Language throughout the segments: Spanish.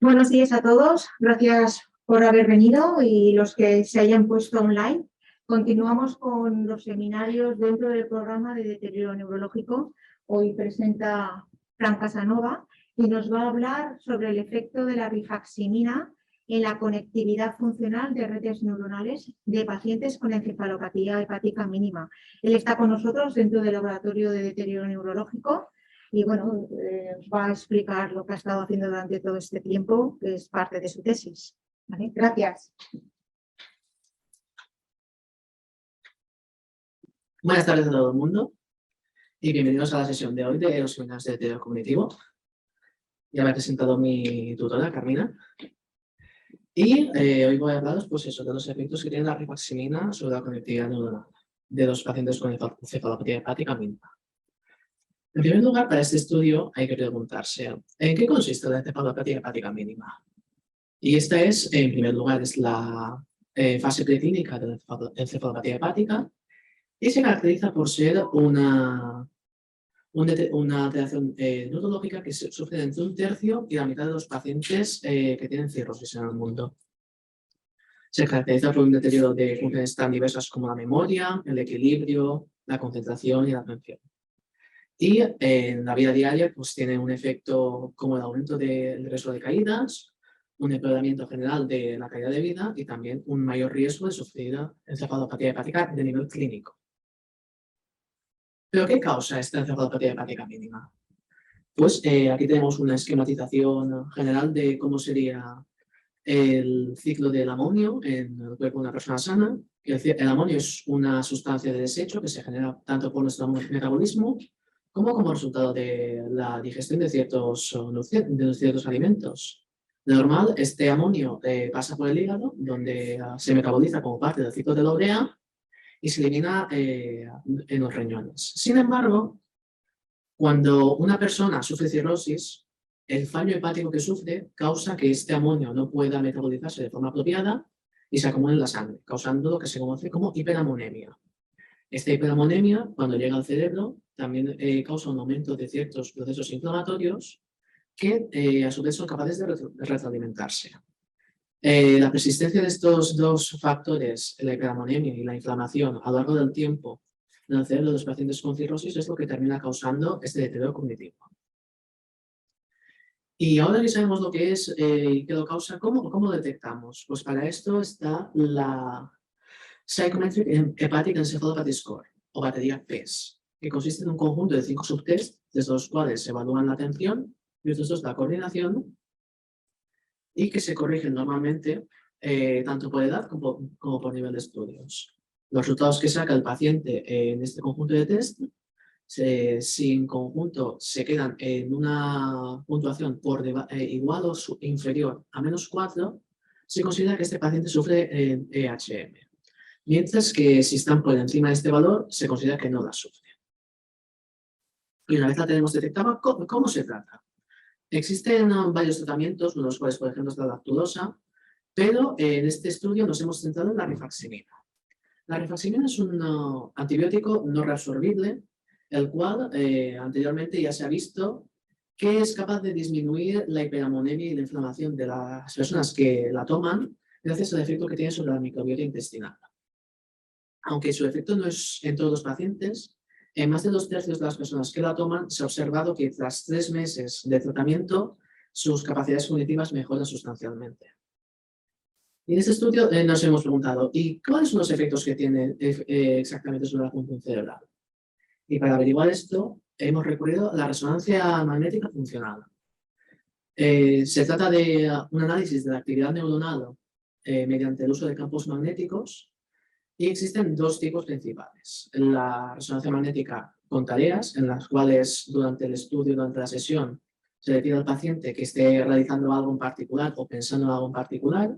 Buenos días a todos. Gracias por haber venido y los que se hayan puesto online. Continuamos con los seminarios dentro del programa de deterioro neurológico. Hoy presenta Fran Casanova y nos va a hablar sobre el efecto de la rifaximina en la conectividad funcional de redes neuronales de pacientes con encefalopatía hepática mínima. Él está con nosotros dentro del laboratorio de deterioro neurológico. Y bueno, os va a explicar lo que ha estado haciendo durante todo este tiempo, que es parte de su tesis. ¿Vale? Gracias. Buenas tardes a todo el mundo y bienvenidos a la sesión de hoy de los seminarios de deterioro cognitivo. Ya me ha presentado mi tutora, Carmina. Y hoy voy a hablaros pues eso, de los efectos que tiene la rifaximina sobre la conectividad neuronal de los pacientes con encefalopatía hepática mínima. En primer lugar, para este estudio hay que preguntarse ¿en qué consiste la encefalopatía hepática mínima? Y esta es, en primer lugar, es la fase preclínica de la encefalopatía hepática y se caracteriza por ser una alteración neurológica que sufre entre 1/3 y la mitad de los pacientes que tienen cirrosis en el mundo. Se caracteriza por un deterioro de funciones tan diversas como la memoria, el equilibrio, la concentración y la atención. Y en la vida diaria pues tiene un efecto como el aumento del riesgo de caídas, un empeoramiento general de la calidad de vida y también un mayor riesgo de sufrir encefalopatía hepática de nivel clínico. ¿Pero qué causa esta encefalopatía hepática mínima? Pues aquí tenemos una esquematización general de cómo sería el ciclo del amonio en el cuerpo de una persona sana. El amonio es una sustancia de desecho que se genera tanto por nuestro metabolismo como resultado de la digestión de ciertos alimentos. De normal, este amonio pasa por el hígado, donde se metaboliza como parte del ciclo de la urea y se elimina en los riñones. Sin embargo, cuando una persona sufre cirrosis, el fallo hepático que sufre causa que este amonio no pueda metabolizarse de forma apropiada y se acumule en la sangre, causando lo que se conoce como hiperamonemia. Esta hiperamonemia, cuando llega al cerebro, también causa un aumento de ciertos procesos inflamatorios que a su vez son capaces de retroalimentarse. La persistencia de estos dos factores, la hiperamonemia y la inflamación, a lo largo del tiempo en el cerebro de los pacientes con cirrosis es lo que termina causando este deterioro cognitivo. Y ahora que sabemos lo que es y qué lo causa, ¿cómo lo detectamos? Pues para esto está la Psychometric Hepatic Encephalopathy Score, o batería PES, que consiste en un conjunto de 5 subtests, desde los cuales se evalúan la atención y otros dos la coordinación, y que se corrigen normalmente tanto por edad como por nivel de estudios. Los resultados que saca el paciente en este conjunto de test, si en conjunto se quedan en una puntuación igual o inferior a -4, se considera que este paciente sufre EHM. Mientras que si están por encima de este valor, se considera que no la sufre. Y una vez la tenemos detectada, ¿cómo se trata? Existen varios tratamientos, uno de los cuales, por ejemplo, es la lactulosa, pero en este estudio nos hemos centrado en la rifaximina. La rifaximina es un antibiótico no reabsorbible, el cual anteriormente ya se ha visto que es capaz de disminuir la hiperamonemia y la inflamación de las personas que la toman gracias al efecto que tiene sobre la microbiota intestinal. Aunque su efecto no es en todos los pacientes, en más de 2/3 de las personas que la toman se ha observado que tras 3 meses de tratamiento sus capacidades cognitivas mejoran sustancialmente. Y en este estudio nos hemos preguntado, ¿y cuáles son los efectos que tiene exactamente sobre la función cerebral? Y para averiguar esto, hemos recurrido a la resonancia magnética funcional. Se trata de un análisis de la actividad neuronal mediante el uso de campos magnéticos. Y existen dos tipos principales. La resonancia magnética con tareas, en las cuales durante el estudio, durante la sesión, se le pide al paciente que esté realizando algo en particular o pensando en algo en particular.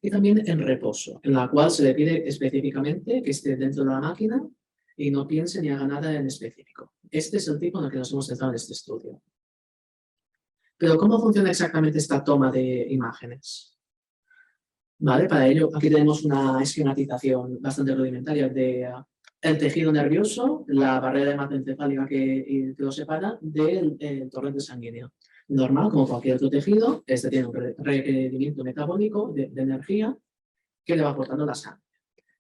Y también en reposo, en la cual se le pide específicamente que esté dentro de la máquina y no piense ni haga nada en específico. Este es el tipo en el que nos hemos centrado en este estudio. Pero ¿cómo funciona exactamente esta toma de imágenes? Vale, para ello aquí tenemos una esquematización bastante rudimentaria del tejido nervioso, la barrera hematoencefálica que lo separa del torrente sanguíneo. normal, como cualquier otro tejido. Este tiene un requerimiento metabólico de energía que le va aportando la sangre.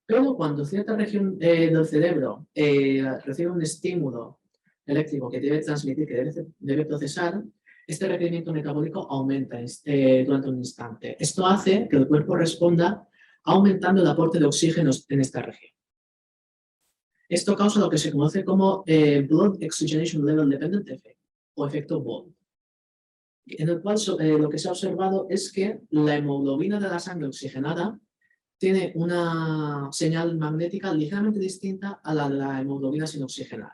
Pero cuando cierta región del cerebro recibe un estímulo eléctrico que debe transmitir, que debe procesar, este requerimiento metabólico aumenta durante un instante. Esto hace que el cuerpo responda aumentando el aporte de oxígeno en esta región. Esto causa lo que se conoce como Blood Oxygenation Level Dependent Effect, o efecto BOD, en el cual lo que se ha observado es que la hemoglobina de la sangre oxigenada tiene una señal magnética ligeramente distinta a la de la hemoglobina sin oxigenar.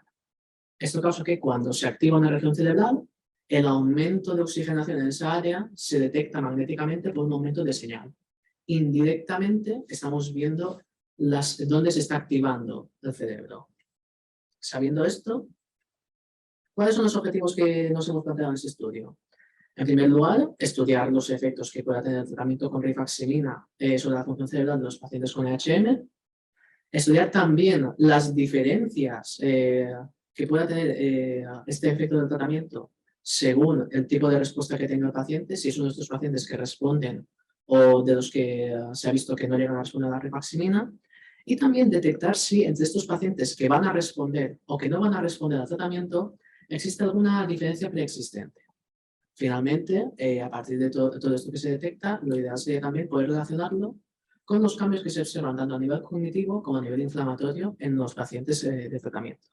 Esto causa que cuando se activa una región cerebral, el aumento de oxigenación en esa área se detecta magnéticamente por un aumento de señal. Indirectamente estamos viendo dónde se está activando el cerebro. Sabiendo esto, ¿cuáles son los objetivos que nos hemos planteado en este estudio? En primer lugar, estudiar los efectos que pueda tener el tratamiento con rifaximirina sobre la función cerebral de los pacientes con EHM. Estudiar también las diferencias que pueda tener este efecto del tratamiento según el tipo de respuesta que tenga el paciente, si es uno de estos pacientes que responden o de los que se ha visto que no llegan a responder a la rifaximirina. Y también detectar si entre estos pacientes que van a responder o que no van a responder al tratamiento existe alguna diferencia preexistente. Finalmente, a partir de todo esto que se detecta, lo ideal sería también poder relacionarlo con los cambios que se observan tanto a nivel cognitivo como a nivel inflamatorio en los pacientes de tratamiento.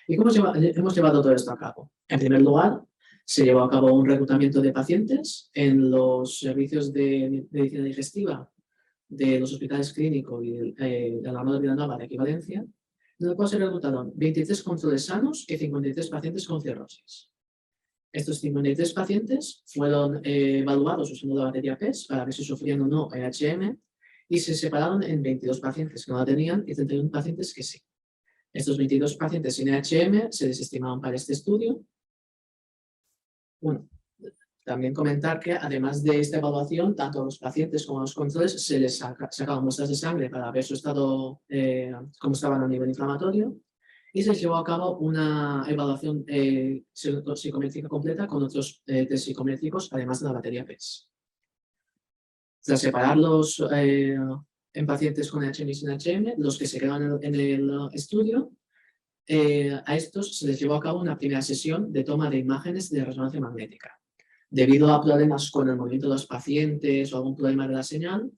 ¿Y cómo hemos llevado todo esto a cabo? En primer lugar, se llevó a cabo un reclutamiento de pacientes en los servicios de medicina digestiva de los hospitales clínicos y de la Arnaldo de Vilanova de equivalencia, en el cual se reclutaron 23 controles sanos y 53 pacientes con cirrosis. Estos 53 pacientes fueron evaluados usando la batería PES para ver si sufrían o no EHM y se separaron en 22 pacientes que no la tenían y 31 pacientes que sí. Estos 22 pacientes sin EHM se desestimaban para este estudio. Bueno, también comentar que además de esta evaluación, tanto a los pacientes como a los controles se les sacaban muestras de sangre para ver su estado, cómo estaban a nivel inflamatorio, y se llevó a cabo una evaluación psicométrica completa con otros test psicométricos, además de la batería PES. Tras separarlos en pacientes con EHM y sin EHM, los que se quedaban en el estudio, a estos se les llevó a cabo una primera sesión de toma de imágenes de resonancia magnética. Debido a problemas con el movimiento de los pacientes o algún problema de la señal,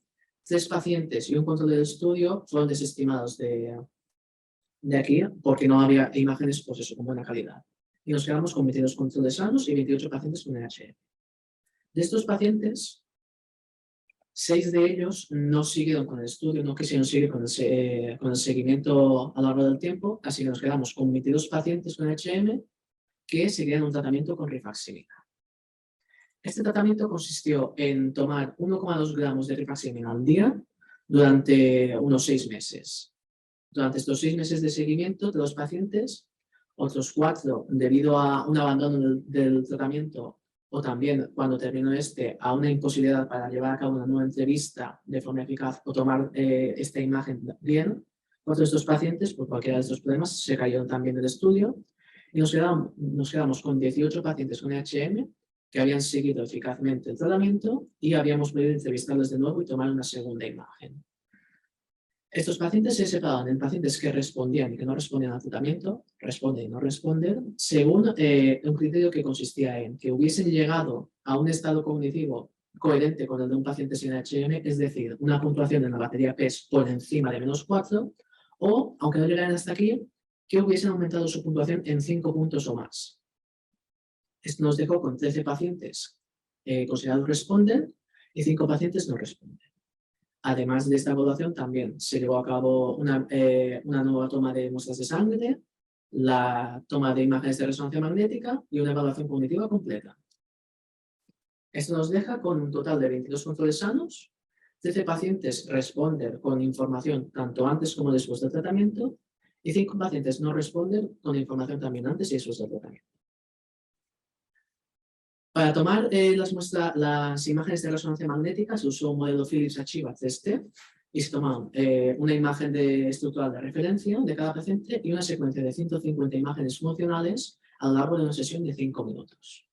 3 pacientes y un control del estudio fueron desestimados de aquí porque no había imágenes pues eso, con buena calidad. Y nos quedamos con 22 controles sanos y 28 pacientes con EHM. De estos pacientes, 6 de ellos no siguieron con el estudio, no quisieron seguir con el seguimiento a lo largo del tiempo, así que nos quedamos con 22 pacientes con EHM que seguían un tratamiento con rifaximirina. Este tratamiento consistió en tomar 1,2 gramos de rifaximirina al día durante unos 6 meses. Durante estos 6 meses de seguimiento de los pacientes, otros 4, debido a un abandono del tratamiento o también cuando terminó a una imposibilidad para llevar a cabo una nueva entrevista de forma eficaz o tomar esta imagen bien, 4 de estos pacientes, por cualquiera de estos problemas, se cayeron también del estudio y nos quedamos con 18 pacientes con EHM que habían seguido eficazmente el tratamiento y habíamos podido entrevistarles de nuevo y tomar una segunda imagen. Estos pacientes se separaban en pacientes que respondían y que no respondían al tratamiento, responden y no responden, según un criterio que consistía en que hubiesen llegado a un estado cognitivo coherente con el de un paciente sin EHM, es decir, una puntuación en la batería PES por encima de -4, o, aunque no llegaran hasta aquí, que hubiesen aumentado su puntuación en 5 puntos o más. Esto nos dejó con 13 pacientes considerados responden y 5 pacientes no responden. Además de esta evaluación, también se llevó a cabo una nueva toma de muestras de sangre, la toma de imágenes de resonancia magnética y una evaluación cognitiva completa. Esto nos deja con un total de 22 controles sanos, 13 pacientes responden con información tanto antes como después del tratamiento y 5 pacientes no responden con información también antes y después del tratamiento. Para tomar las imágenes de resonancia magnética se usó un modelo Philips Achieva CST y se tomaron una imagen estructural de referencia de cada paciente y una secuencia de 150 imágenes funcionales a lo largo de una sesión de 5 minutos.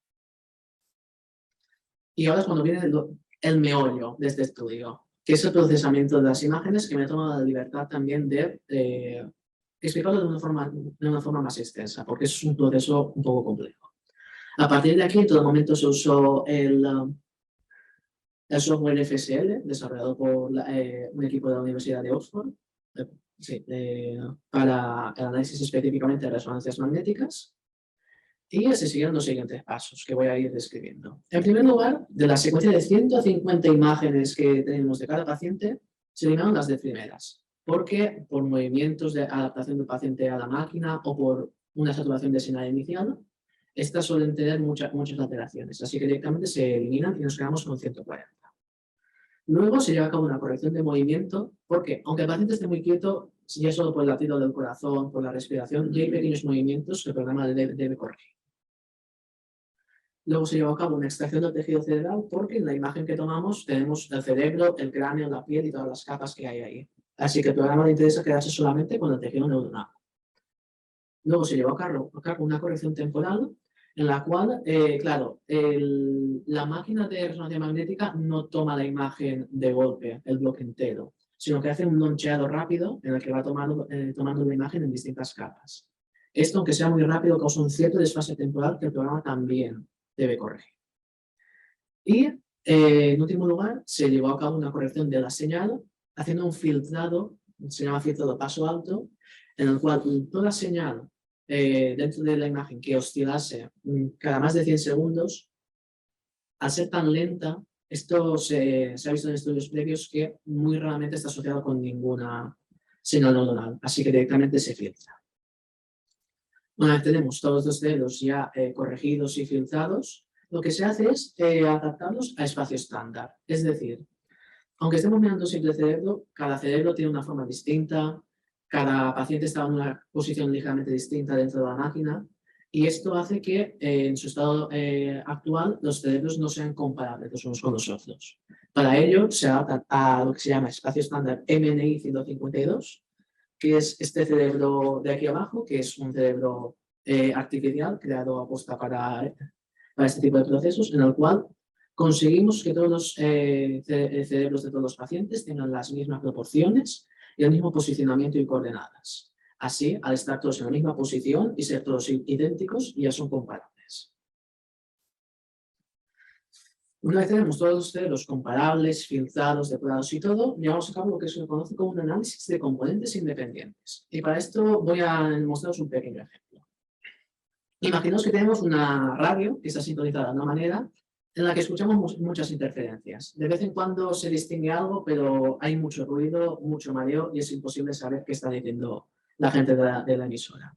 Y ahora es cuando viene el meollo de este estudio, que es el procesamiento de las imágenes, que me he tomado la libertad también de explicarlo de una forma más extensa, porque es un proceso un poco complejo. A partir de aquí, en todo momento se usó el software FSL, desarrollado por un equipo de la Universidad de Oxford, para el análisis específicamente de resonancias magnéticas. Y se siguieron los siguientes pasos que voy a ir describiendo. En primer lugar, de la secuencia de 150 imágenes que tenemos de cada paciente, se eliminaron las 10 primeras, porque por movimientos de adaptación del paciente a la máquina o por una saturación de señal inicial, estas suelen tener muchas alteraciones, así que directamente se eliminan y nos quedamos con 140. Luego se lleva a cabo una corrección de movimiento, porque aunque el paciente esté muy quieto, ya solo por el latido del corazón, por la respiración, ya hay pequeños movimientos que el programa debe corregir. Luego se lleva a cabo una extracción del tejido cerebral, porque en la imagen que tomamos tenemos el cerebro, el cráneo, la piel y todas las capas que hay ahí. Así que el programa le interesa quedarse solamente con el tejido neuronal. Luego se lleva a cabo una corrección temporal, en la cual, claro, la máquina de resonancia magnética no toma la imagen de golpe, el bloque entero, sino que hace un loncheado rápido en el que va tomando la imagen en distintas capas. Esto, aunque sea muy rápido, causa un cierto desfase temporal que el programa también debe corregir. Y, en último lugar, se llevó a cabo una corrección de la señal, haciendo un filtrado, se llama filtrado paso alto, en el cual toda señal dentro de la imagen que oscilase cada más de 100 segundos, al ser tan lenta, esto se ha visto en estudios previos que muy raramente está asociado con ninguna señal neuronal, así que directamente se filtra. Una vez tenemos todos los cerebros ya corregidos y filtrados, lo que se hace es adaptarlos a espacio estándar. Es decir, aunque estemos mirando siempre el cerebro, cada cerebro tiene una forma distinta, cada paciente está en una posición ligeramente distinta dentro de la máquina, y esto hace que en su estado actual los cerebros no sean comparables los unos con los otros. Para ello se adaptan a lo que se llama espacio estándar MNI 152, que es este cerebro de aquí abajo, que es un cerebro artificial creado aposta para este tipo de procesos, en el cual conseguimos que todos los cerebros de todos los pacientes tengan las mismas proporciones y el mismo posicionamiento y coordenadas. Así, al estar todos en la misma posición y ser todos idénticos, ya son comparables. Una vez tenemos todos los cerebros comparables, filtrados, depurados y todo, llevamos a cabo lo que se conoce como un análisis de componentes independientes. Y para esto voy a mostraros un pequeño ejemplo. Imaginaos que tenemos una radio que está sintonizada de una manera en la que escuchamos muchas interferencias. De vez en cuando se distingue algo, pero hay mucho ruido, mucho mareo y es imposible saber qué está diciendo la gente de la emisora.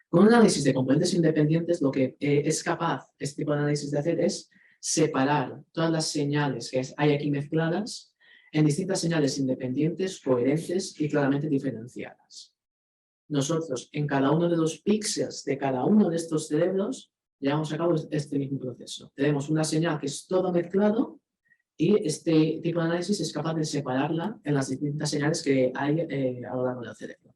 Con un análisis de componentes independientes, lo que es capaz este tipo de análisis de hacer es separar todas las señales que hay aquí mezcladas en distintas señales independientes, coherentes y claramente diferenciadas. Nosotros, en cada uno de los píxeles de cada uno de estos cerebros, llevamos a cabo este mismo proceso. Tenemos una señal que es todo mezclado y este tipo de análisis es capaz de separarla en las distintas señales que hay a lo largo del cerebro.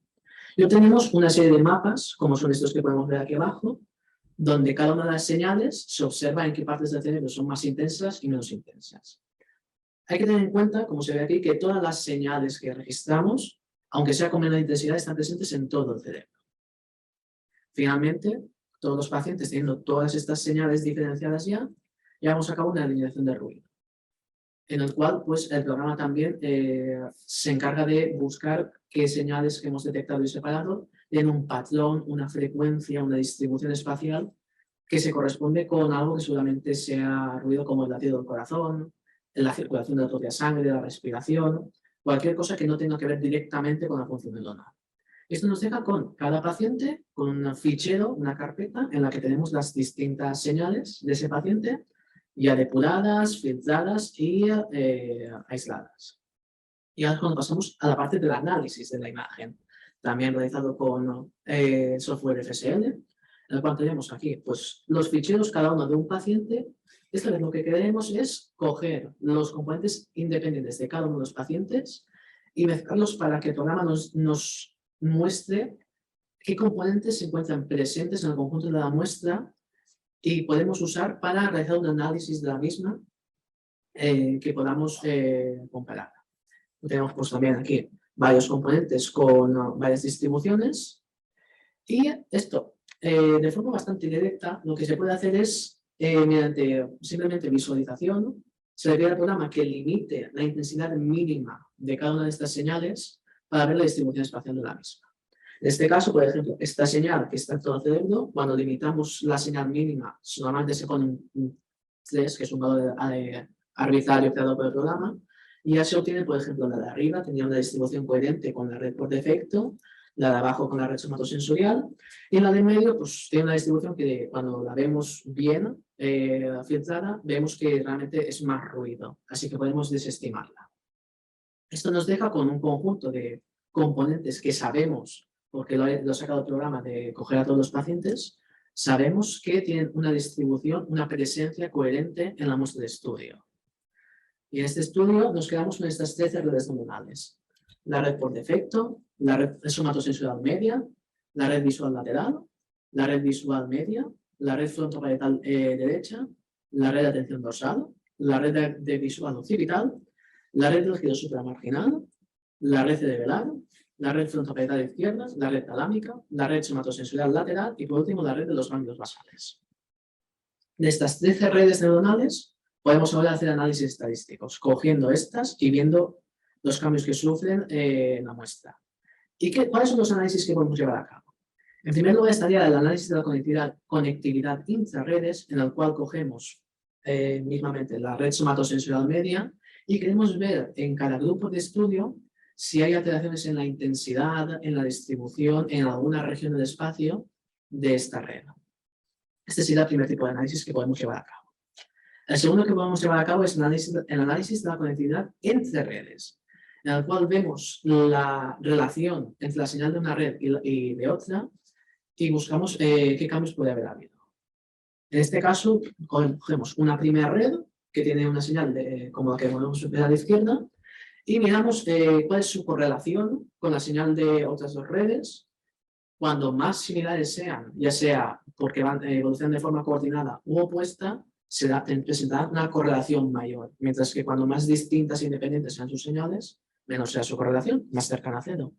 Y obtenemos una serie de mapas, como son estos que podemos ver aquí abajo, donde cada una de las señales se observa en qué partes del cerebro son más intensas y menos intensas. Hay que tener en cuenta, como se ve aquí, que todas las señales que registramos, aunque sea con menor intensidad, están presentes en todo el cerebro. Finalmente, todos los pacientes teniendo todas estas señales diferenciadas ya, llevamos a cabo una eliminación de ruido, en el cual pues, el programa también se encarga de buscar qué señales que hemos detectado y separado tienen un patrón, una frecuencia, una distribución espacial que se corresponde con algo que solamente sea ruido como el latido del corazón, la circulación de la propia sangre, la respiración, cualquier cosa que no tenga que ver directamente con la función neuronal. Esto nos deja con cada paciente, con un fichero, una carpeta en la que tenemos las distintas señales de ese paciente, ya depuradas, filtradas y aisladas. Y ahora cuando pasamos a la parte del análisis de la imagen, también realizado con software FSL, en el cual tenemos aquí pues, los ficheros cada uno de un paciente. Esta vez lo que queremos es coger los componentes independientes de cada uno de los pacientes y mezclarlos para que el programa nos muestre qué componentes se encuentran presentes en el conjunto de la muestra y podemos usar para realizar un análisis de la misma que podamos comparar. Tenemos pues también aquí varios componentes con varias distribuciones y esto de forma bastante directa lo que se puede hacer es mediante simplemente visualización se le pide al programa que limite la intensidad mínima de cada una de estas señales para ver la distribución espacial de la misma. En este caso, por ejemplo, esta señal que está en todo el cerebro, cuando limitamos la señal mínima, solamente se pone un 3, que es un valor arbitrario creado por el programa, y ya se obtiene, por ejemplo, la de arriba tenía una distribución coherente con la red por defecto, la de abajo con la red somatosensorial, y la de medio pues, tiene una distribución que cuando la vemos bien filtrada, vemos que realmente es más ruido, así que podemos desestimarla. Esto nos deja con un conjunto de componentes que sabemos, porque lo ha sacado el programa de coger a todos los pacientes, sabemos que tienen una distribución, una presencia coherente en la muestra de estudio. Y en este estudio nos quedamos con estas 13 redes neuronales. La red por defecto, la red somatosensorial media, la red visual lateral, la red visual media, la red frontoparietal derecha, la red de atención dorsal, la red de visual occipital, la red del giro supramarginal, la red cerebelar, la red frontoparietal izquierda, la red talámica, la red somatosensorial lateral y por último la red de los ganglios basales. De estas 13 redes neuronales podemos ahora hacer análisis estadísticos, cogiendo estas y viendo los cambios que sufren en la muestra. ¿Y cuáles son los análisis que podemos llevar a cabo? En primer lugar estaría el análisis de la conectividad intrarredes, en el cual cogemos mismamente la red somatosensorial media y queremos ver en cada grupo de estudio si hay alteraciones en la intensidad, en la distribución, en alguna región del espacio de esta red. Este sería el primer tipo de análisis que podemos llevar a cabo. El segundo que podemos llevar a cabo es el análisis de la conectividad entre redes, en el cual vemos la relación entre la señal de una red y de otra y buscamos qué cambios puede haber habido. En este caso, cogemos una primera red que tiene una señal como la que podemos ver a la izquierda y miramos cuál es su correlación con la señal de otras dos redes. Cuando más similares sean, ya sea porque evolucionan de forma coordinada u opuesta, presentará una correlación mayor, mientras que cuando más distintas e independientes sean sus señales, menos sea su correlación, más cercana a cero.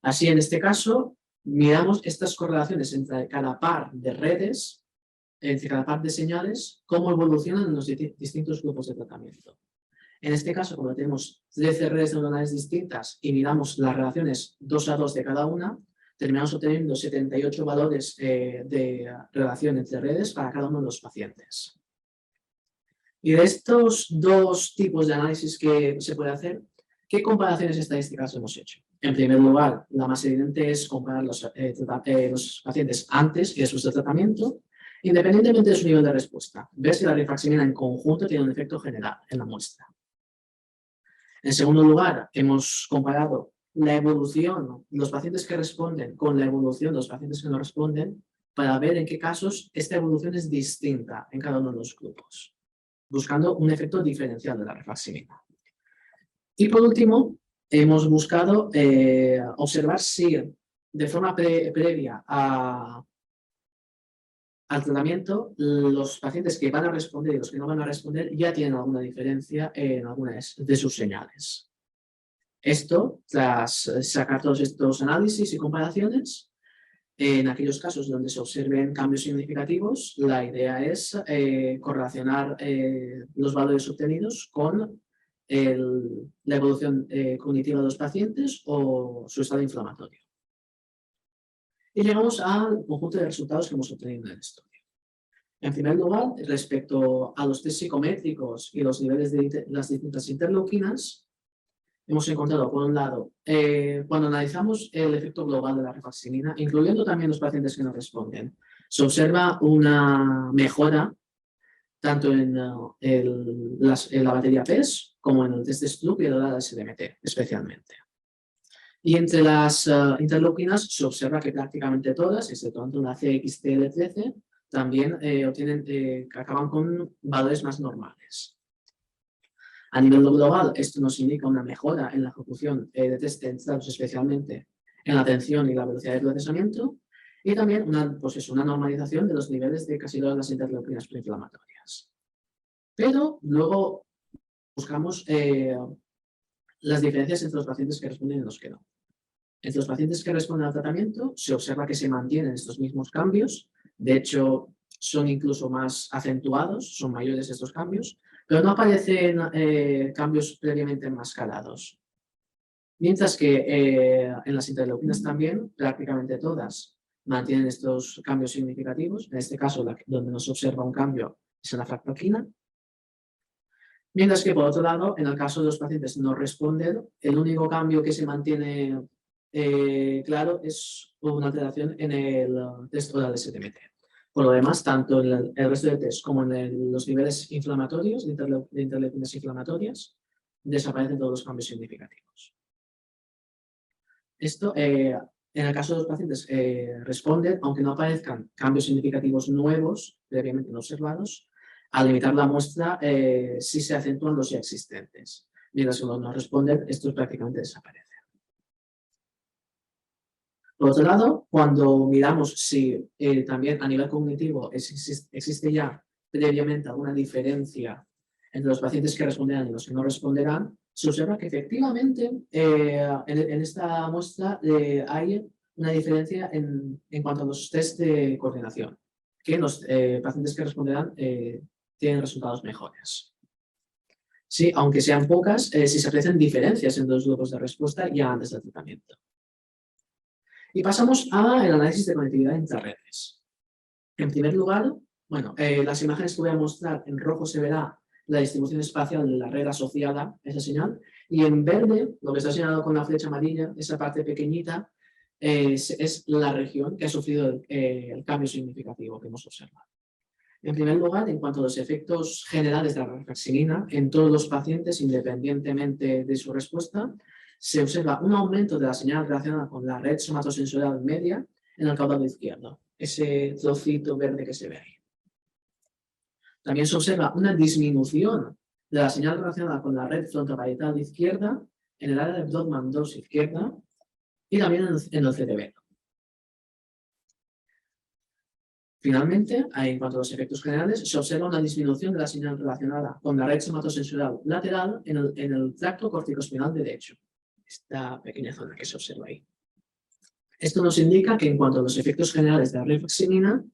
Así, en este caso, miramos estas correlaciones entre cada par de redes, entre cada par de señales, cómo evolucionan en los distintos grupos de tratamiento. En este caso, como tenemos 13 redes neuronales distintas y miramos las relaciones 2 a 2 de cada una, terminamos obteniendo 78 valores de relación entre redes para cada uno de los pacientes. Y de estos dos tipos de análisis que se puede hacer, ¿qué comparaciones estadísticas hemos hecho? En primer lugar, la más evidente es comparar los pacientes antes y después del tratamiento, independientemente de su nivel de respuesta. Ver si la rifaximirina en conjunto tiene un efecto general en la muestra. En segundo lugar, hemos comparado la evolución de los pacientes que responden con la evolución de los pacientes que no responden para ver en qué casos esta evolución es distinta en cada uno de los grupos, buscando un efecto diferencial de la rifaximirina. Y por último, hemos buscado observar si de forma previa al tratamiento los pacientes que van a responder y los que no van a responder ya tienen alguna diferencia en algunas de sus señales. Esto, tras sacar todos estos análisis y comparaciones, en aquellos casos donde se observen cambios significativos, la idea es correlacionar los valores obtenidos con la evolución cognitiva de los pacientes o su estado inflamatorio. Y llegamos al conjunto de resultados que hemos obtenido en el estudio. En primer lugar, respecto a los test psicométricos y los niveles de las distintas interleuquinas, hemos encontrado, por un lado, cuando analizamos el efecto global de la rifaximirina, incluyendo también los pacientes que no responden, se observa una mejora tanto en la batería PES como en el test de Stroop y el de SDMT, especialmente. Y entre las interleuquinas se observa que prácticamente todas, excepto la CXTL13, también acaban con valores más normales. A nivel global, esto nos indica una mejora en la ejecución de test centrados especialmente en la atención y la velocidad de procesamiento y también una normalización de los niveles de casi todas las interleuquinas proinflamatorias. Pero luego buscamos las diferencias entre los pacientes que responden y los que no. Entre los pacientes que responden al tratamiento se observa que se mantienen estos mismos cambios, de hecho son incluso más acentuados, son mayores estos cambios, pero no aparecen cambios previamente enmascarados. Mientras que en las interleuquinas también, prácticamente todas mantienen estos cambios significativos, en este caso donde no se observa un cambio es en la fractalkina. Mientras que, por otro lado, en el caso de los pacientes no responder, el único cambio que se mantiene claro es una alteración en el test oral STMT. Por lo demás, tanto en el resto de test como en los niveles inflamatorios, de interleuquinas inflamatorias, desaparecen todos los cambios significativos. Esto, en el caso de los pacientes, responden, aunque no aparezcan cambios significativos nuevos previamente no observados, al limitar la muestra sí se acentúan los ya existentes. Mientras que los no responden, estos prácticamente desaparecen. Por otro lado, cuando miramos si también a nivel cognitivo existe ya previamente alguna diferencia entre los pacientes que responderán y los que no responderán, se observa que efectivamente en esta muestra hay una diferencia en cuanto a los test de coordinación, que los pacientes que responderán tienen resultados mejores. Sí, aunque sean pocas, sí se aprecian diferencias entre los grupos de respuesta ya antes del tratamiento. Y pasamos al análisis de conectividad entre redes. En primer lugar, bueno, las imágenes que voy a mostrar, en rojo se verá la distribución espacial de la red asociada a esa señal, y en verde, lo que está señalado con la flecha amarilla, esa parte pequeñita, es la región que ha sufrido el cambio significativo que hemos observado. En primer lugar, en cuanto a los efectos generales de la rifaximirina en todos los pacientes, independientemente de su respuesta, se observa un aumento de la señal relacionada con la red somatosensorial media en el caudal izquierdo, ese trocito verde que se ve ahí. También se observa una disminución de la señal relacionada con la red frontoparietal izquierda en el área de Brodmann 2 izquierda y también en el cerebelo. Finalmente, en cuanto a los efectos generales, se observa una disminución de la señal relacionada con la red somatosensorial lateral en el tracto corticoespinal derecho. Esta pequeña zona que se observa ahí. Esto nos indica que en cuanto a los efectos generales de la rifaximirina,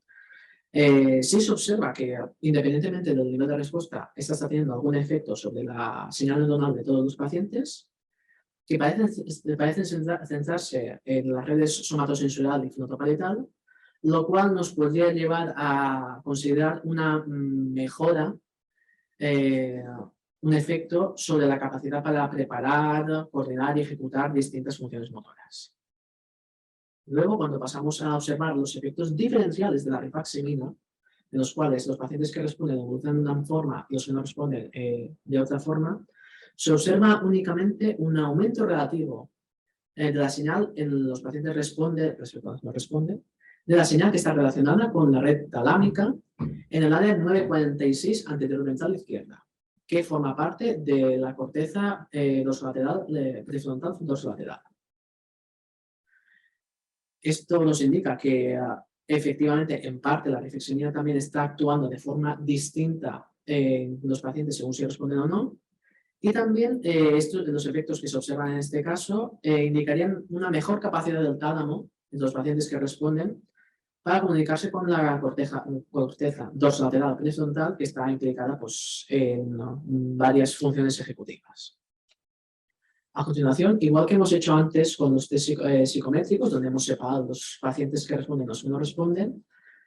sí se observa que independientemente del nivel de respuesta, esta está teniendo algún efecto sobre la señal neuronal de todos los pacientes, que parecen centrarse en las redes somatosensorial y frontoparietal, lo cual nos podría llevar a considerar una mejora, un efecto sobre la capacidad para preparar, coordinar y ejecutar distintas funciones motoras. Luego, cuando pasamos a observar los efectos diferenciales de la rifaximirina, en los cuales los pacientes que responden evolucionan de una forma y los que no responden de otra forma, se observa únicamente un aumento relativo de la señal en los pacientes respecto a los que no responden, de la señal que está relacionada con la red talámica en el área 946 anterolateral izquierda, que forma parte de la corteza dorsolateral, prefrontal dorsolateral. Esto nos indica que efectivamente, en parte, la rifaximirina también está actuando de forma distinta en los pacientes según si responden o no. Y también los efectos que se observan en este caso indicarían una mejor capacidad del tálamo en los pacientes que responden para comunicarse con la corteza dorsolateral prefrontal, que está implicada pues, en varias funciones ejecutivas. A continuación, igual que hemos hecho antes con los test psicométricos, donde hemos separado los pacientes que responden y los que no responden,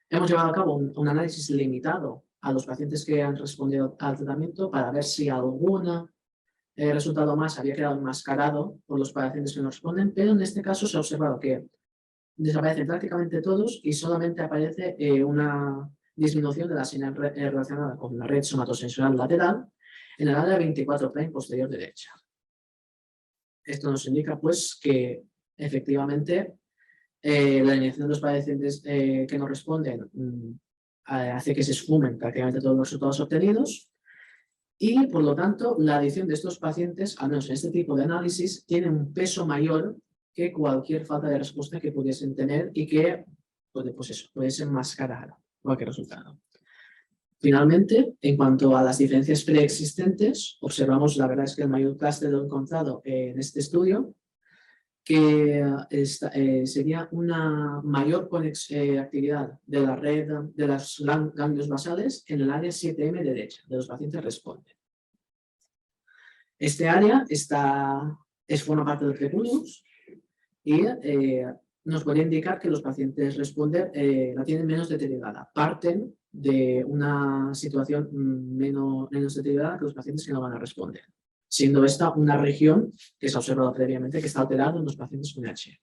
hemos llevado a cabo un análisis limitado a los pacientes que han respondido al tratamiento para ver si algún resultado más había quedado enmascarado por los pacientes que no responden, pero en este caso se ha observado que desaparecen prácticamente todos y solamente aparece una disminución de la señal relacionada con la red somatosensorial lateral en el área 24' posterior derecha. Esto nos indica pues que efectivamente la eliminación de los pacientes que no responden hace que se esfumen prácticamente todos los resultados obtenidos y por lo tanto la adición de estos pacientes, al menos en este tipo de análisis, tiene un peso mayor que cualquier falta de respuesta que pudiesen tener y que pudiese enmascarar cualquier resultado. Finalmente, en cuanto a las diferencias preexistentes, observamos, la verdad es que el mayor clúster lo he encontrado en este estudio, que sería una mayor actividad de la red de los ganglios basales en el área 7M derecha, de los pacientes responden. Este área forma parte del prepucius y nos puede indicar que los pacientes responder la tienen menos deteriorada. Parten de una situación menos deteriorada que los pacientes que no van a responder, siendo esta una región que se ha observado previamente que está alterada en los pacientes con HM.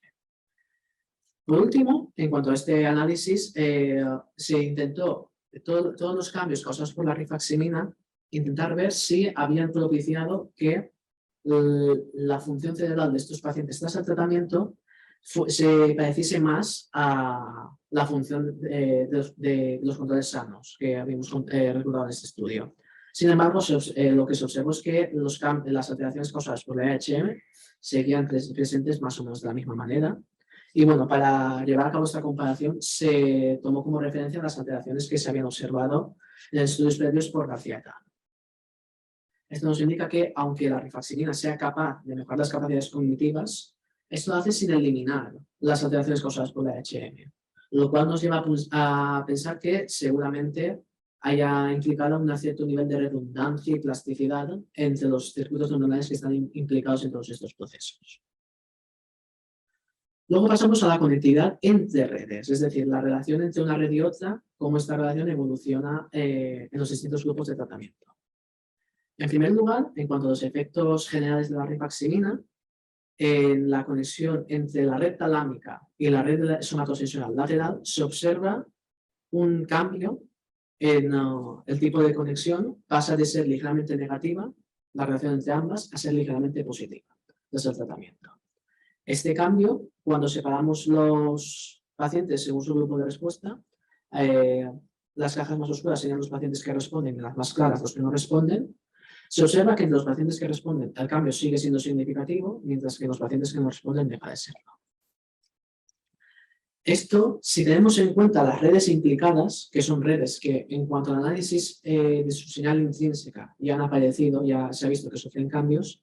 Por último, en cuanto a este análisis, se intentó todos los cambios causados por la rifaximina, intentar ver si habían propiciado que la función cerebral de estos pacientes tras el tratamiento se pareciese más a la función de los controles sanos que habíamos reclutado en este estudio. Sin embargo, lo que se observó es que las alteraciones causadas por la HM seguían presentes más o menos de la misma manera. Y bueno, para llevar a cabo esta comparación se tomó como referencia las alteraciones que se habían observado en estudios previos por García et al. Esto nos indica que, aunque la rifaximina sea capaz de mejorar las capacidades cognitivas, esto lo hace sin eliminar las alteraciones causadas por la HM, lo cual nos lleva a pensar que seguramente haya implicado un cierto nivel de redundancia y plasticidad entre los circuitos neuronales que están implicados en todos estos procesos. Luego pasamos a la conectividad entre redes, es decir, la relación entre una red y otra, cómo esta relación evoluciona en los distintos grupos de tratamiento. En primer lugar, en cuanto a los efectos generales de la rifaximina, en la conexión entre la red talámica y la red somatosensorial lateral se observa un cambio en el tipo de conexión, pasa de ser ligeramente negativa, la relación entre ambas, a ser ligeramente positiva desde el tratamiento. Este cambio, cuando separamos los pacientes según su grupo de respuesta, las cajas más oscuras serían los pacientes que responden y las más claras los que no responden. Se observa que en los pacientes que responden el cambio sigue siendo significativo, mientras que en los pacientes que no responden deja de serlo. Esto, si tenemos en cuenta las redes implicadas, que son redes que en cuanto al análisis de su señal intrínseca ya han aparecido, ya se ha visto que sufren cambios,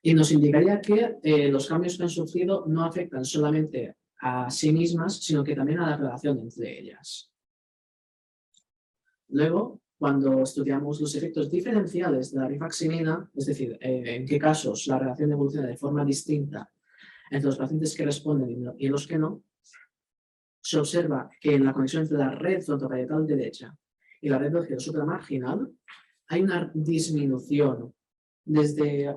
y nos indicaría que los cambios que han sufrido no afectan solamente a sí mismas, sino que también a la relación entre ellas. Luego, cuando estudiamos los efectos diferenciales de la rifaximina, es decir, en qué casos la relación evoluciona de forma distinta entre los pacientes que responden y los que no, se observa que en la conexión entre la red frontoparietal derecha y la red vertebral supramarginal hay una disminución desde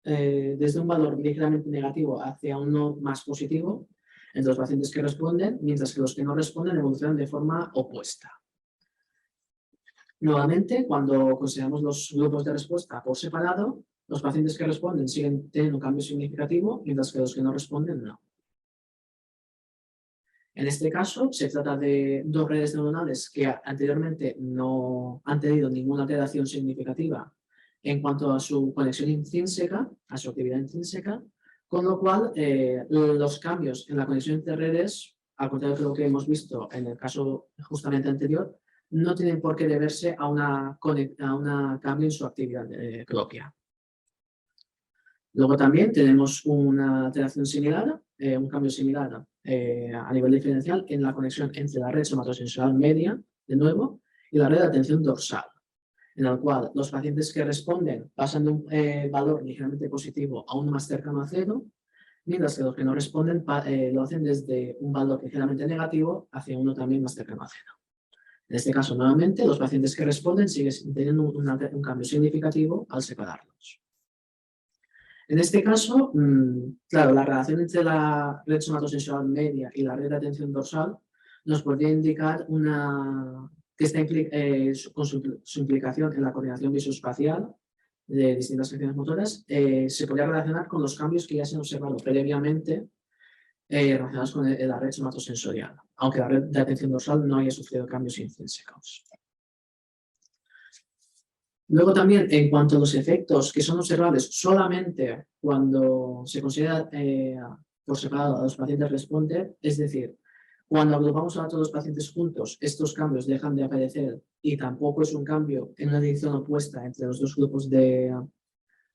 desde un valor ligeramente negativo hacia uno más positivo entre los pacientes que responden, mientras que los que no responden evolucionan de forma opuesta. Nuevamente, cuando consideramos los grupos de respuesta por separado, los pacientes que responden siguen teniendo un cambio significativo, mientras que los que no responden no. En este caso, se trata de dos redes neuronales que anteriormente no han tenido ninguna alteración significativa en cuanto a su conexión intrínseca, a su actividad intrínseca, con lo cual los cambios en la conexión entre redes, al contrario de lo que hemos visto en el caso justamente anterior, no tienen por qué deberse a un cambio en su actividad propia. Luego también tenemos una alteración similar, un cambio similar a nivel diferencial en la conexión entre la red somatosensorial media, de nuevo, y la red de atención dorsal, en el cual los pacientes que responden pasan de un valor ligeramente positivo a uno más cercano a cero, mientras que los que no responden lo hacen desde un valor ligeramente negativo hacia uno también más cercano a cero. En este caso, nuevamente, los pacientes que responden siguen teniendo un cambio significativo al separarlos. En este caso, claro, la relación entre la red somatosensorial media y la red de atención dorsal nos podría indicar que está con su implicación en la coordinación visoespacial de distintas acciones motoras, se podría relacionar con los cambios que ya se han observado previamente relacionados con la red somatosensorial, aunque la red de atención dorsal no haya sufrido cambios intrínsecos. Luego también, en cuanto a los efectos que son observables solamente cuando se considera por separado a los pacientes responder, es decir, Cuando agrupamos a todos los pacientes juntos, estos cambios dejan de aparecer y tampoco es un cambio en una dirección opuesta entre los dos grupos de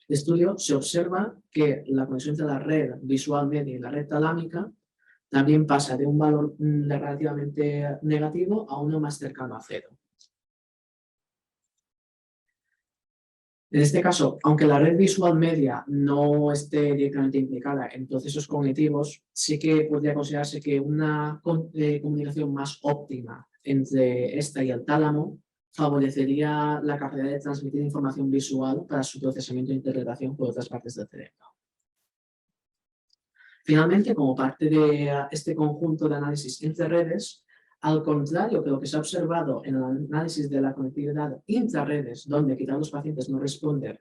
estudio. Se observa que la conexión entre la red visual media y la red talámica también pasa de un valor relativamente negativo a uno más cercano a cero. En este caso, aunque la red visual media no esté directamente implicada en procesos cognitivos, sí que podría considerarse que una comunicación más óptima entre esta y el tálamo favorecería la capacidad de transmitir información visual para su procesamiento e interpretación por otras partes del cerebro. Finalmente, como parte de este conjunto de análisis entre redes, al contrario que lo que se ha observado en el análisis de la conectividad intrarredes, donde quizás los pacientes no responden,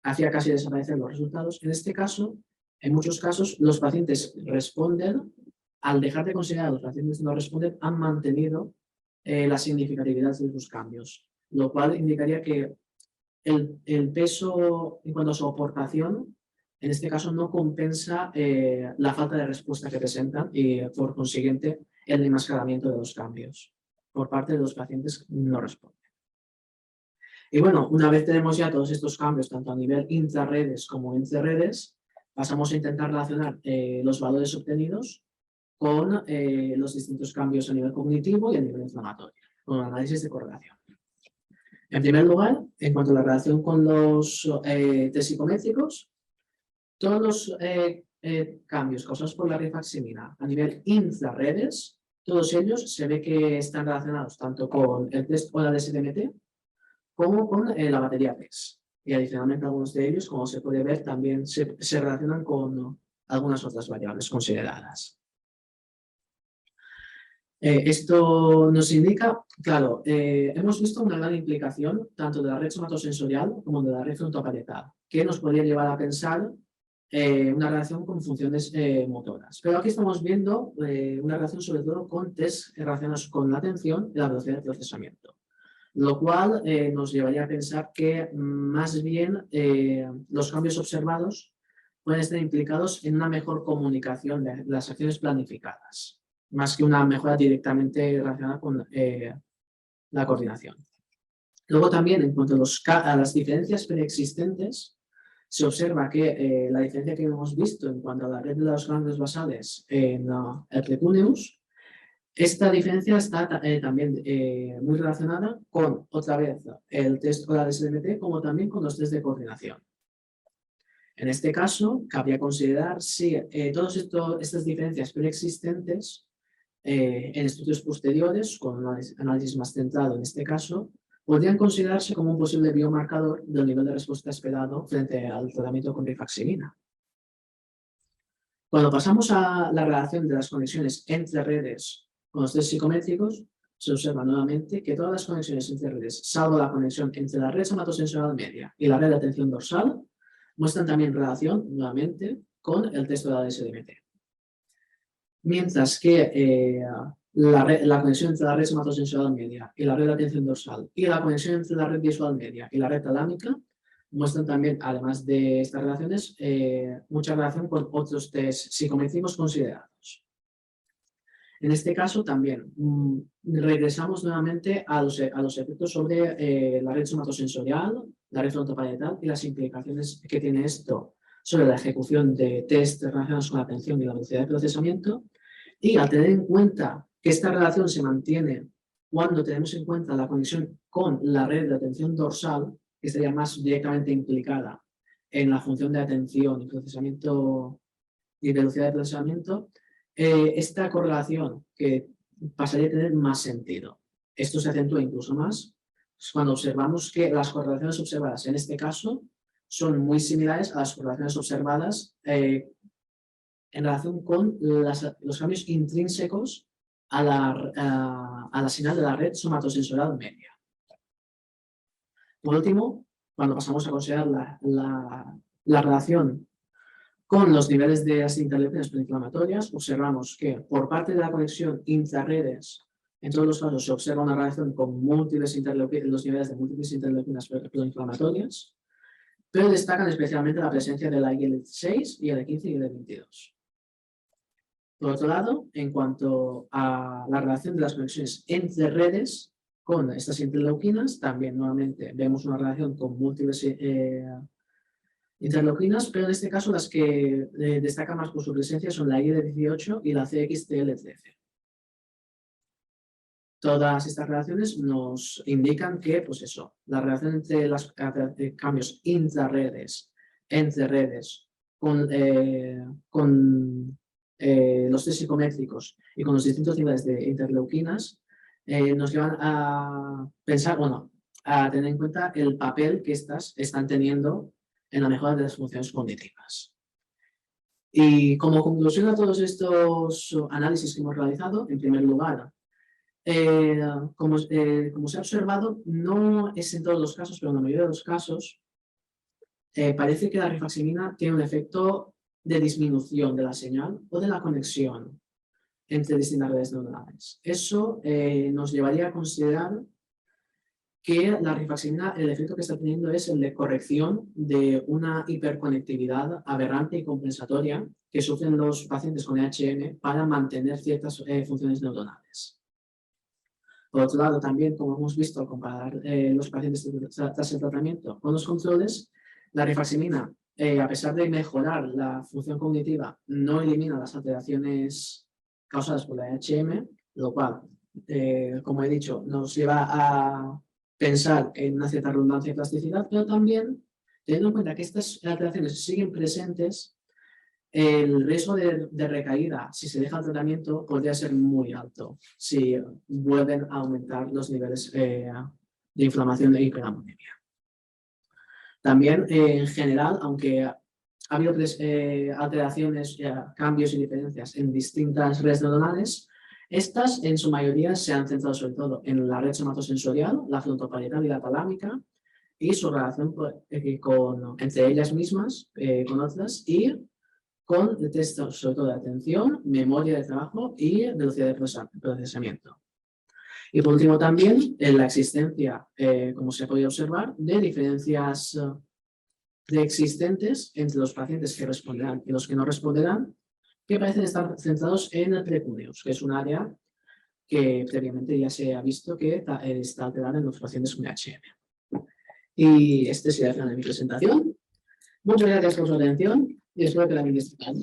hacía casi desaparecer los resultados, en este caso, en muchos casos, los pacientes responden, al dejar de considerar a los pacientes no responden, han mantenido la significatividad de sus cambios, lo cual indicaría que el peso en cuanto a su aportación, en este caso no compensa la falta de respuesta que presentan y, por consiguiente, el enmascaramiento de los cambios por parte de los pacientes que no responden. Y bueno, una vez tenemos ya todos estos cambios, tanto a nivel intrarredes como entre redes, pasamos a intentar relacionar los valores obtenidos con los distintos cambios a nivel cognitivo y a nivel inflamatorio, con el análisis de correlación. En primer lugar, en cuanto a la relación con los test psicométricos, todos los cambios causados por la rifaximina a nivel intrarredes, todos ellos se ve que están relacionados tanto con el test oral SDMT como con la batería PES. Y adicionalmente algunos de ellos, como se puede ver, también se relacionan con algunas otras variables consideradas. Esto nos indica, claro, hemos visto una gran implicación tanto de la red somatosensorial como de la red frontoparietal, que nos podría llevar a pensar una relación con funciones motoras. Pero aquí estamos viendo una relación sobre todo con test relacionados con la atención y la velocidad de procesamiento, lo cual nos llevaría a pensar que más bien los cambios observados pueden estar implicados en una mejor comunicación de las acciones planificadas, más que una mejora directamente relacionada con la coordinación. Luego también, en cuanto a las diferencias preexistentes, se observa que la diferencia que hemos visto en cuanto a la red de los ganglios basales en el precuneus, esta diferencia está también muy relacionada con, otra vez, el test oral SDMT, como también con los test de coordinación. En este caso, cabría considerar si todas estas diferencias preexistentes en estudios posteriores, con un análisis más centrado en este caso, podrían considerarse como un posible biomarcador del nivel de respuesta esperado frente al tratamiento con rifaximina. Cuando pasamos a la relación de las conexiones entre redes con los test psicométricos, se observa nuevamente que todas las conexiones entre redes, salvo la conexión entre la red somatosensorial media y la red de atención dorsal, muestran también relación, nuevamente, con el test oral SDMT. Mientras que la conexión entre la red somatosensorial media y la red de atención dorsal y la conexión entre la red visual media y la red talámica muestran también, además de estas relaciones, mucha relación con otros test psicométricos considerados. En este caso también regresamos nuevamente a los efectos sobre la red somatosensorial, la red frontoparietal y las implicaciones que tiene esto sobre la ejecución de test relacionados con la atención y la velocidad de procesamiento. Y al tener en cuenta que esta relación se mantiene cuando tenemos en cuenta la conexión con la red de atención dorsal, que estaría más directamente implicada en la función de atención y procesamiento y velocidad de procesamiento, esta correlación que pasaría a tener más sentido. Esto se acentúa incluso más cuando observamos que las correlaciones observadas en este caso son muy similares a las correlaciones observadas en relación con los cambios intrínsecos a la señal de la red somatosensorial media. Por último, cuando pasamos a considerar la relación con los niveles de las interleucinas proinflamatorias, observamos que por parte de la conexión intrarredes, en todos los casos se observa una relación con los niveles de múltiples interleucinas proinflamatorias, pero destacan especialmente la presencia de la IL-6 y el 15 y el 22. Por otro lado, en cuanto a la relación de las conexiones entre redes con estas interleuquinas, también nuevamente vemos una relación con múltiples interleuquinas, pero en este caso las que destacan más por su presencia son la IL-18 y la CXCL13. Todas estas relaciones nos indican que, pues eso, la relación entre los cambios intrarredes, entre redes, con los test psicométricos y con los distintos niveles de interleuquinas, nos llevan a pensar, bueno, a tener en cuenta el papel que estas están teniendo en la mejora de las funciones cognitivas. Y como conclusión a todos estos análisis que hemos realizado, en primer lugar, como se ha observado, no es en todos los casos, pero en la mayoría de los casos, parece que la rifaximina tiene un efecto de disminución de la señal o de la conexión entre distintas redes neuronales. Eso nos llevaría a considerar que la rifaximina, el efecto que está teniendo es el de corrección de una hiperconectividad aberrante y compensatoria que sufren los pacientes con EHM para mantener ciertas funciones neuronales. Por otro lado, también, como hemos visto al comparar los pacientes tras el tratamiento con los controles, la rifaximina, a pesar de mejorar la función cognitiva, no elimina las alteraciones causadas por la EHM, lo cual, como he dicho, nos lleva a pensar en una cierta redundancia y plasticidad, pero también, teniendo en cuenta que estas alteraciones siguen presentes, el riesgo de recaída, si se deja el tratamiento, podría ser muy alto si vuelven a aumentar los niveles de inflamación e hiperamonemia. También, en general, aunque ha habido alteraciones, cambios y diferencias en distintas redes neuronales, estas en su mayoría se han centrado sobre todo en la red somatosensorial, la frontoparietal y la talámica, y su relación entre ellas mismas, con otras, y con el test sobre todo de atención, memoria de trabajo y velocidad de procesamiento. Y por último también en la existencia, como se puede observar, de diferencias existentes entre los pacientes que responderán y los que no responderán, que parecen estar centrados en el precuneus, que es un área que previamente ya se ha visto que está alterada en los pacientes con EHM. Y este sería el final de mi presentación. Muchas gracias por su atención y espero que la hayáis disfrutado.